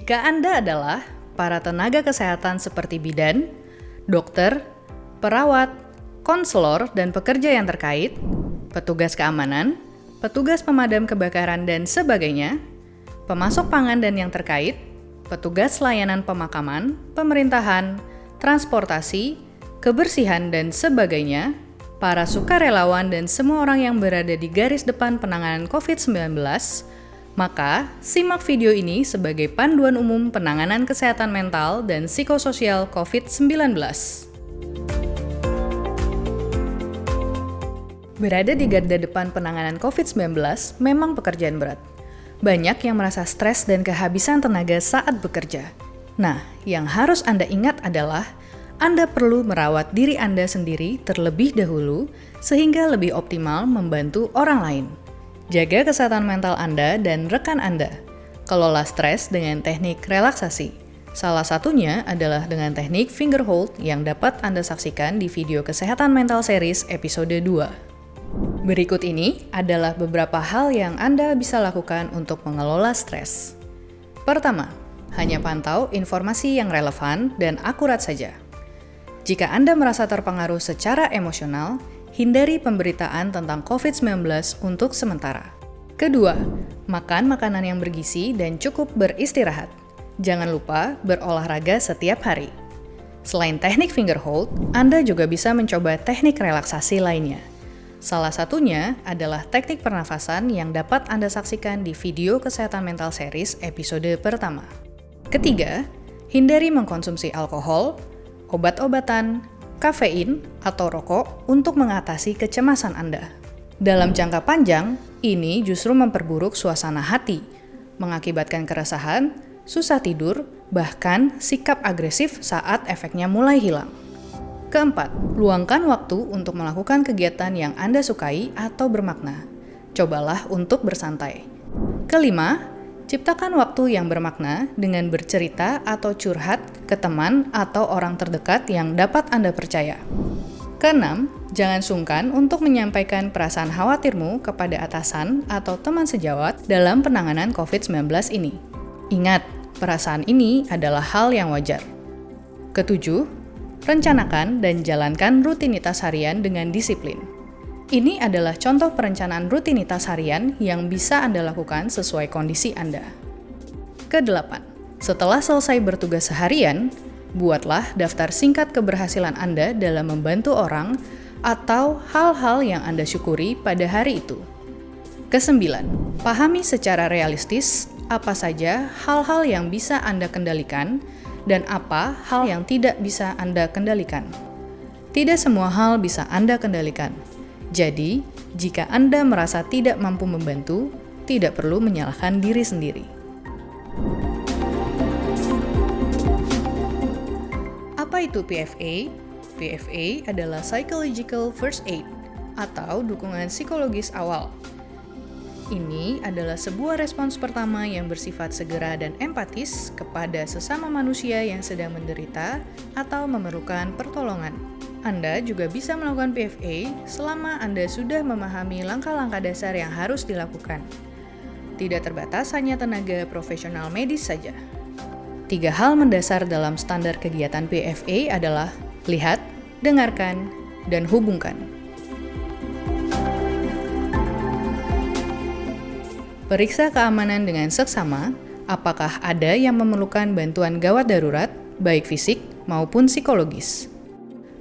Jika Anda adalah para tenaga kesehatan seperti bidan, dokter, perawat, konselor, dan pekerja yang terkait, petugas keamanan, petugas pemadam kebakaran, dan sebagainya, pemasok pangan dan yang terkait, petugas layanan pemakaman, pemerintahan, transportasi, kebersihan, dan sebagainya, para sukarelawan, dan semua orang yang berada di garis depan penanganan COVID-19, maka simak video ini sebagai panduan umum penanganan kesehatan mental dan psikososial COVID-19. Berada di garda depan penanganan COVID-19 memang pekerjaan berat. Banyak yang merasa stres dan kehabisan tenaga saat bekerja. Nah, yang harus Anda ingat adalah Anda perlu merawat diri Anda sendiri terlebih dahulu sehingga lebih optimal membantu orang lain. Jaga kesehatan mental Anda dan rekan Anda. Kelola stres dengan teknik relaksasi. Salah satunya adalah dengan teknik finger hold yang dapat Anda saksikan di video Kesehatan Mental Series episode 2. Berikut ini adalah beberapa hal yang Anda bisa lakukan untuk mengelola stres. Pertama, hanya pantau informasi yang relevan dan akurat saja. Jika Anda merasa terpengaruh secara emosional, hindari pemberitaan tentang COVID-19 untuk sementara. Kedua, makan makanan yang bergizi dan cukup beristirahat. Jangan lupa berolahraga setiap hari. Selain teknik finger hold, Anda juga bisa mencoba teknik relaksasi lainnya. Salah satunya adalah teknik pernafasan yang dapat Anda saksikan di video Kesehatan Mental Series episode pertama. Ketiga, hindari mengkonsumsi alkohol, obat-obatan, kafein, atau rokok untuk mengatasi kecemasan Anda. Dalam jangka panjang, ini justru memperburuk suasana hati, mengakibatkan keresahan, susah tidur, bahkan sikap agresif saat efeknya mulai hilang. Keempat, luangkan waktu untuk melakukan kegiatan yang Anda sukai atau bermakna. Cobalah untuk bersantai. Kelima, ciptakan waktu yang bermakna dengan bercerita atau curhat ke teman atau orang terdekat yang dapat Anda percaya. Keenam, jangan sungkan untuk menyampaikan perasaan khawatirmu kepada atasan atau teman sejawat dalam penanganan COVID-19 ini. Ingat, perasaan ini adalah hal yang wajar. Ketujuh, rencanakan dan jalankan rutinitas harian dengan disiplin. Ini adalah contoh perencanaan rutinitas harian yang bisa Anda lakukan sesuai kondisi Anda. Kedelapan, setelah selesai bertugas seharian, buatlah daftar singkat keberhasilan Anda dalam membantu orang atau hal-hal yang Anda syukuri pada hari itu. Kesembilan, pahami secara realistis apa saja hal-hal yang bisa Anda kendalikan dan apa hal yang tidak bisa Anda kendalikan. Tidak semua hal bisa Anda kendalikan. Jadi, jika Anda merasa tidak mampu membantu, tidak perlu menyalahkan diri sendiri. Apa itu PFA? PFA adalah Psychological First Aid atau dukungan psikologis awal. Ini adalah sebuah respons pertama yang bersifat segera dan empatis kepada sesama manusia yang sedang menderita atau memerlukan pertolongan. Anda juga bisa melakukan PFA selama Anda sudah memahami langkah-langkah dasar yang harus dilakukan. Tidak terbatas hanya tenaga profesional medis saja. 3 hal mendasar dalam standar kegiatan PFA adalah lihat, dengarkan, dan hubungkan. Periksa keamanan dengan seksama, apakah ada yang memerlukan bantuan gawat darurat, baik fisik maupun psikologis.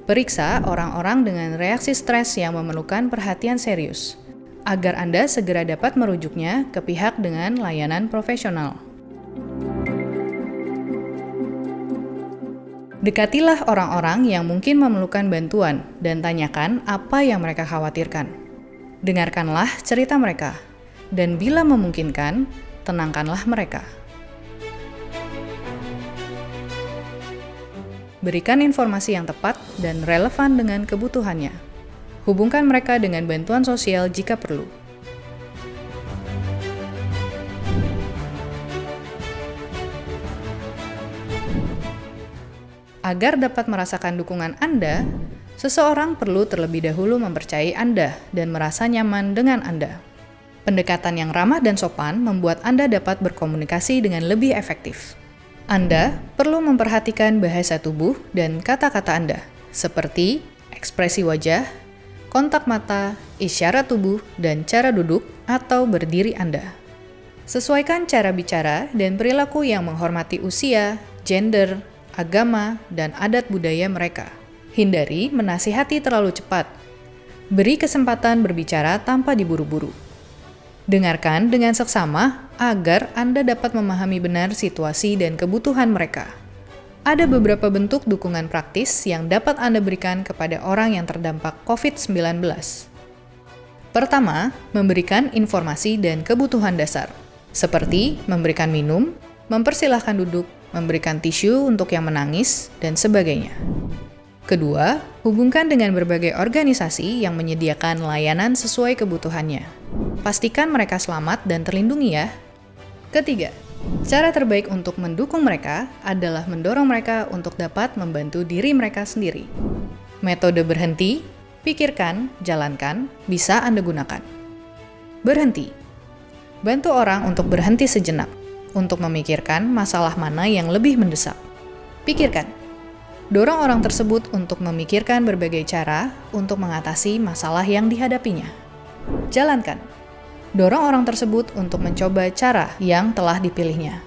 Periksa orang-orang dengan reaksi stres yang memerlukan perhatian serius, agar Anda segera dapat merujuknya ke pihak dengan layanan profesional. Dekatilah orang-orang yang mungkin memerlukan bantuan dan tanyakan apa yang mereka khawatirkan. Dengarkanlah cerita mereka, dan bila memungkinkan, tenangkanlah mereka. Berikan informasi yang tepat dan relevan dengan kebutuhannya. Hubungkan mereka dengan bantuan sosial jika perlu. Agar dapat merasakan dukungan Anda, seseorang perlu terlebih dahulu mempercayai Anda dan merasa nyaman dengan Anda. Pendekatan yang ramah dan sopan membuat Anda dapat berkomunikasi dengan lebih efektif. Anda perlu memperhatikan bahasa tubuh dan kata-kata Anda, seperti ekspresi wajah, kontak mata, isyarat tubuh, dan cara duduk atau berdiri Anda. Sesuaikan cara bicara dan perilaku yang menghormati usia, gender, agama, dan adat budaya mereka. Hindari menasihati terlalu cepat. Beri kesempatan berbicara tanpa diburu-buru. Dengarkan dengan seksama agar Anda dapat memahami benar situasi dan kebutuhan mereka. Ada beberapa bentuk dukungan praktis yang dapat Anda berikan kepada orang yang terdampak COVID-19. Pertama, memberikan informasi dan kebutuhan dasar, seperti memberikan minum, mempersilahkan duduk, memberikan tisu untuk yang menangis, dan sebagainya. Kedua, hubungkan dengan berbagai organisasi yang menyediakan layanan sesuai kebutuhannya. Pastikan mereka selamat dan terlindungi ya. Ketiga, cara terbaik untuk mendukung mereka adalah mendorong mereka untuk dapat membantu diri mereka sendiri. Metode berhenti, pikirkan, jalankan, bisa Anda gunakan. Berhenti. Bantu orang untuk berhenti sejenak, untuk memikirkan masalah mana yang lebih mendesak. Pikirkan. Dorong orang tersebut untuk memikirkan berbagai cara untuk mengatasi masalah yang dihadapinya. Jalankan. Dorong orang tersebut untuk mencoba cara yang telah dipilihnya.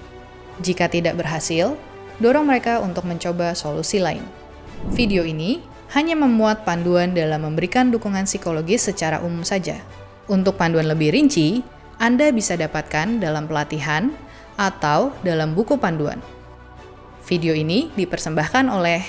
Jika tidak berhasil, dorong mereka untuk mencoba solusi lain. Video ini hanya memuat panduan dalam memberikan dukungan psikologis secara umum saja. Untuk panduan lebih rinci, Anda bisa dapatkan dalam pelatihan atau dalam buku panduan. Video ini dipersembahkan oleh